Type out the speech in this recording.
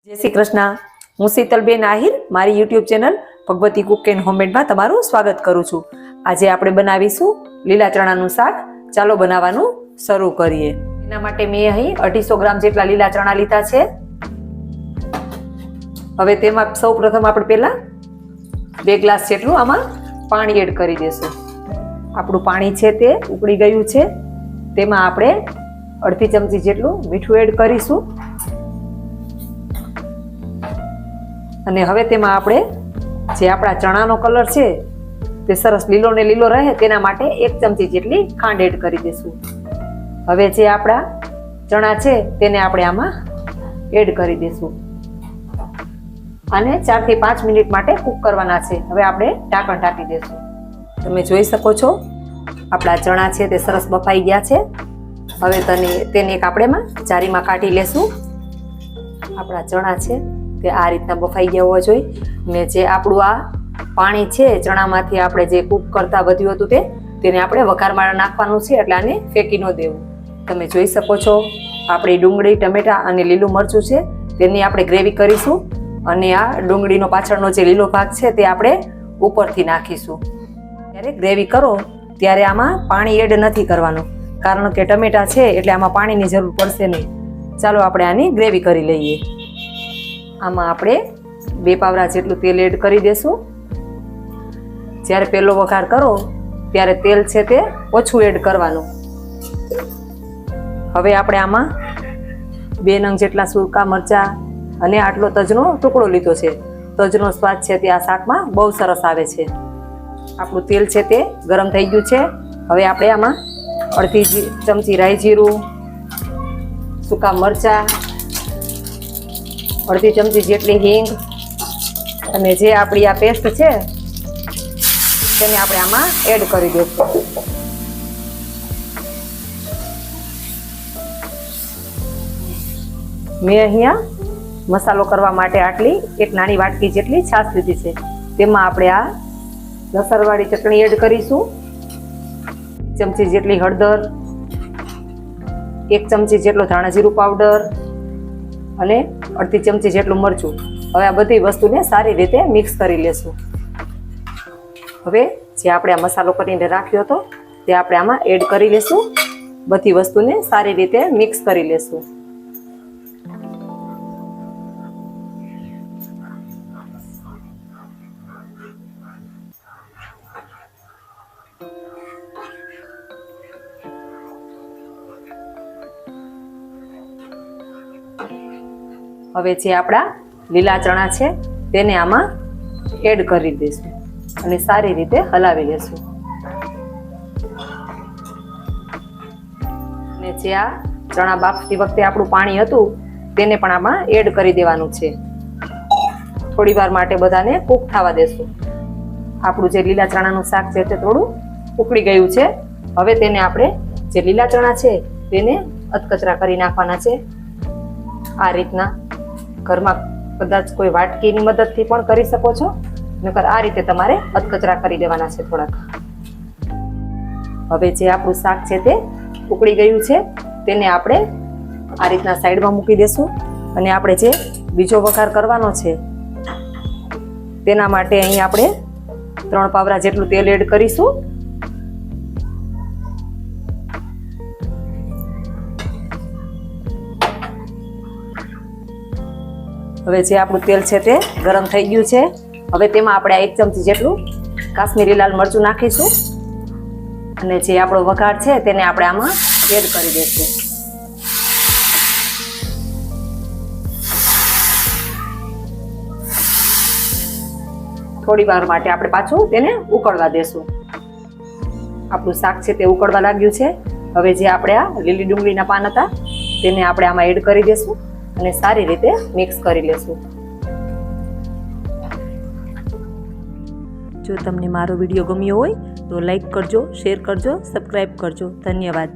જય શ્રી કૃષ્ણ। હું શીતલબેન આહિર મારી YouTube channel Bhagwati cook and હોમમેડમાં તમારું સ્વાગત કરું છું। આજે આપણે બનાવીશું લીલા ચણાનું શાક। ચાલો બનાવવાનું શરૂ કરીએ। એના માટે મેં અહીં 250 ગ્રામ જેટલા લીલા ચણા લીધા છે। હવે તેમાં સૌપ્રથમ આપણે પહેલા 2 ગ્લાસ જેટલું આમાં પાણી એડ કરી દેશું। આપણું પાણી છે તે ઉકળી ગયું છે। તેમાં આપણે અડધી ચમચી જેટલું મીઠું એડ કરીશું અને હવે તેમાં આપણે જે આપણા ચણાનો કલર છે તે સરસ લીલો ને લીલો રહે તેના માટે 1 ચમચી જેટલી ખાંડ એડ કરી દેશું। હવે જે આપણા ચણા છે તેને આપણે આમાં એડ કરી દેશું અને 4 થી 5 મિનિટ માટે કૂક કરવાના છે। હવે આપણે ઢાંકણ ઢાંકી દેશું। તમે જોઈ શકો છો આપણા ચણા છે તે સરસ બફાઈ ગયા છે। હવે તેને એક આપણે જારીમાં કાઢી લેશું। આપણા ચણા છે તે આ રીતના બફાઈ ગયા હોવા જોઈએ ને જે આપણું આ પાણી છે ચણામાંથી આપણે જે કૂક કરતા વધ્યું હતું તેને આપણે વઘારમાં નાખવાનું છે, એટલે આને ફેંકી ન દેવું। તમે જોઈ શકો છો આપણી ડુંગળી, ટમેટા અને લીલું મરચું છે તેની આપણે ગ્રેવી કરીશું અને આ ડુંગળીનો પાછળનો જે લીલો ભાગ છે તે આપણે ઉપરથી નાખીશું। ત્યારે ગ્રેવી કરો ત્યારે આમાં પાણી એડ નથી કરવાનું, કારણ કે ટમેટા છે એટલે આમાં પાણીની જરૂર પડશે નહીં। ચાલો આપણે આની ગ્રેવી કરી લઈએ। આમાં આપણે 2 પાવરા જેટલું તેલ એડ કરી દેશું। જ્યારે પહેલો વઘાર કરો ત્યારે તેલ છે તે ઓછું એડ કરવાનું। હવે આપણે આમાં 2 નંગ જેટલા સૂકા મરચાં અને આટલો તજનો ટુકડો લીધો છે। તજનો સ્વાદ છે તે આ શાકમાં બહુ સરસ આવે છે। આપણું તેલ છે તે ગરમ થઈ ગયું છે। હવે આપણે આમાં અડધી ચમચી રાઈ જીરું, સૂકા મરચાં, અડધી ચમચી જેટલી હિંગ અને જે આપણી આ પેસ્ટ છે તેને આપણે આમાં એડ કરી દઈશું। મેં અહીંયા મસાલો કરવા માટે આટલી 1 નાની વાટકી જેટલી છાશ લીધી છે। તેમાં આપણે આ લસણવાળી ચટણી એડ કરીશું, 1 ચમચી જેટલી હળદર, 1 ચમચી જેટલો ધાણા જીરું પાવડર અને અડધી ચમચી જેટલું મરચું। હવે આ બધી વસ્તુને સારી રીતે મિક્સ કરી લેશું। હવે જે આપણે આ મસાલો કરીને રાખ્યો હતો તે આપણે આમાં એડ કરી લેશું। બધી વસ્તુને સારી રીતે મિક્સ કરી લેશું। હવે જે આપણા લીલા ચણા છે તેને આમાં એડ કરી દઈશું અને સારી રીતે હલાવી લેશું। અને જે આ ચણા બાફતી વખતે આપણું પાણી હતું તેને પણ આમાં એડ કરી દેવાનું છે। થોડી વાર માટે બધાને કૂક થવા દેશું। આપણું જે લીલા ચણાનું શાક છે તે થોડું ઉકળી ગયું છે। હવે તેને આપણે જે લીલા ચણા છે તેને અધકચરા કરી નાખવાના છે। આ રીતના ઘરમાં કદાચ કોઈ વાટકીની મદદથી પણ કરી શકો છો, નકર આ રીતે તમારે અધકચરા કરી દેવાના છે થોડાક। હવે જે આપણું શાક છે તે ઉકળી ગયું છે તેને આપણે આ રીતના સાઈડમાં મૂકી દેશું અને આપણે જે બીજો વઘાર કરવાનો છે તેના માટે અહીં આપણે 3 પાવરા જેટલું તેલ એડ કરીશું। હવે જે આપણું તેલ છે તે ગરમ થઈ ગયું છે। હવે તેમાં આપણે 1 ચમચી જેટલું કાશ્મીરી લાલ મરચું નાખીશું અને જે આપણો વઘાર છે તેને આપણે આમાં એડ કરી દઈશું। થોડી વાર માટે આપણે પાછું તેને ઉકળવા દેશું। આપણું શાક છે તે ઉકળવા લાગ્યું છે। હવે જે આપણે આ લીલી ડુંગળીના પાન હતા તેને આપણે આમાં એડ કરી દઈશું અને સારી રીતે મિક્સ કરી લેશું। જો તમને મારો વિડીયો ગમ્યો હોય તો લાઈક કરજો, શેર કરજો, સબસ્ક્રાઈબ કરજો। ધન્યવાદ।